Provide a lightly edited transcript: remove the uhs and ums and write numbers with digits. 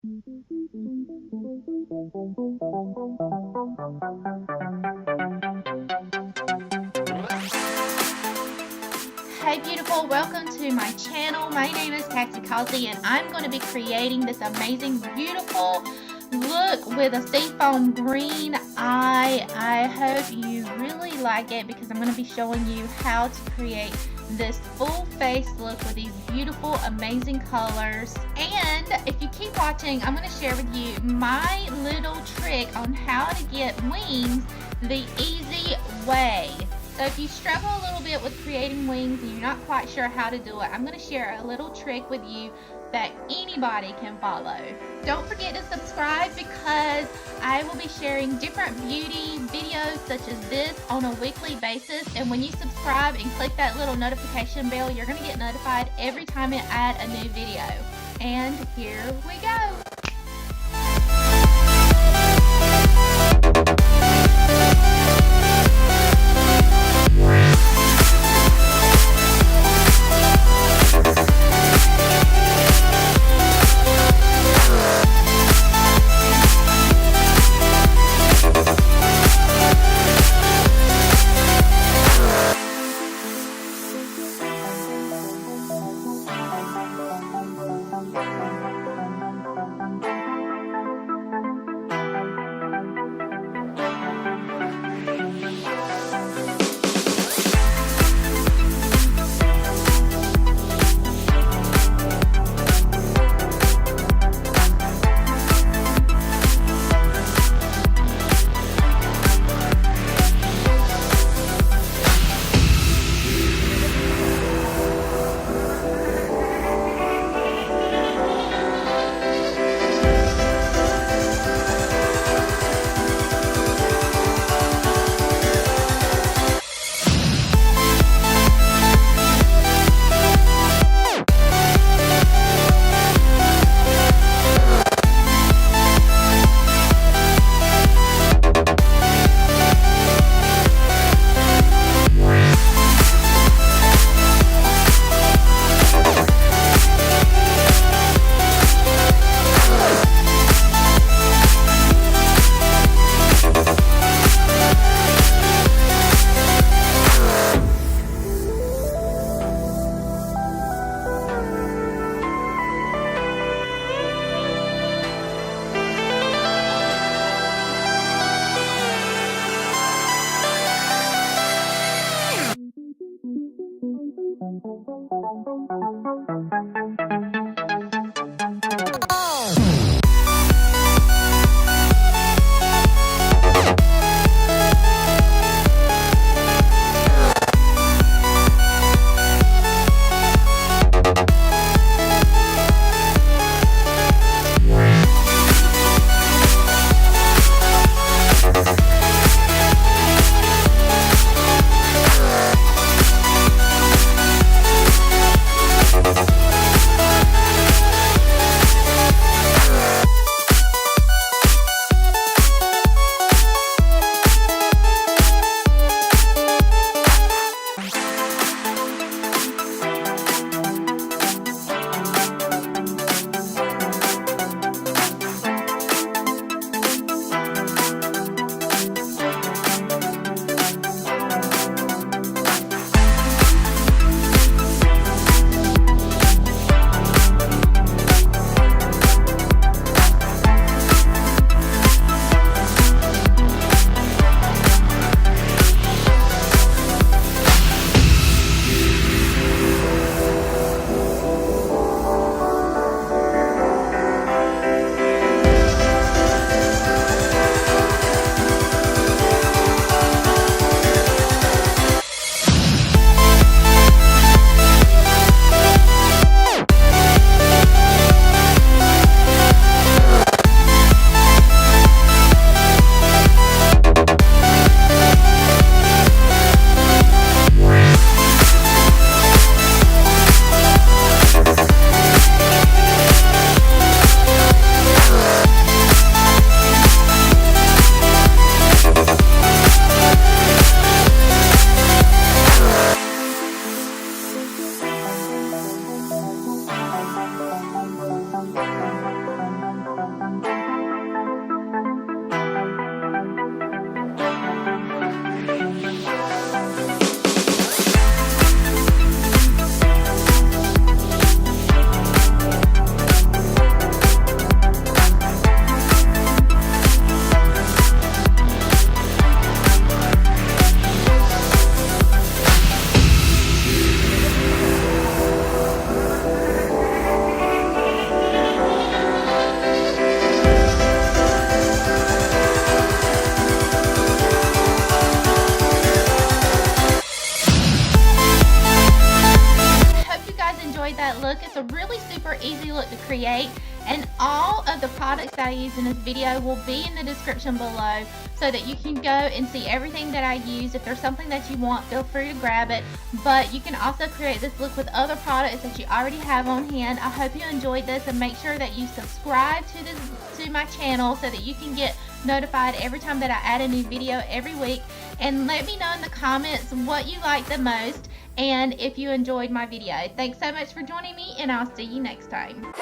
Hey beautiful, welcome to my channel. My name is Causey and I'm going to be creating this amazing, beautiful look with a seafoam green eye. I hope you really like it because I'm going to be showing you how to create this full face look with these beautiful, amazing colors. And if you keep watching, I'm going to share with you my little trick on how to get wings the easy way. So if you struggle a little bit with creating wings and you're not quite sure how to do it, I'm going to share a little trick with you that anybody can follow. Don't forget to subscribe because I will be sharing different beauty videos such as this on a weekly basis. And when you subscribe and click that little notification bell, you're going to get notified every time I add a new video. And here we go. It's a really super easy look to create, and all of the products that I use in this video will be in the description below so that you can go and see everything that I use. If there's something that you want, feel free to grab it, but you can also create this look with other products that you already have on hand. I hope you enjoyed this, and make sure that you subscribe to my channel so that you can get notified every time that I add a new video every week. And let me know in the comments what you like the most and if you enjoyed my video. Thanks so much for joining me, and I'll see you next time.